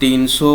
300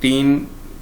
3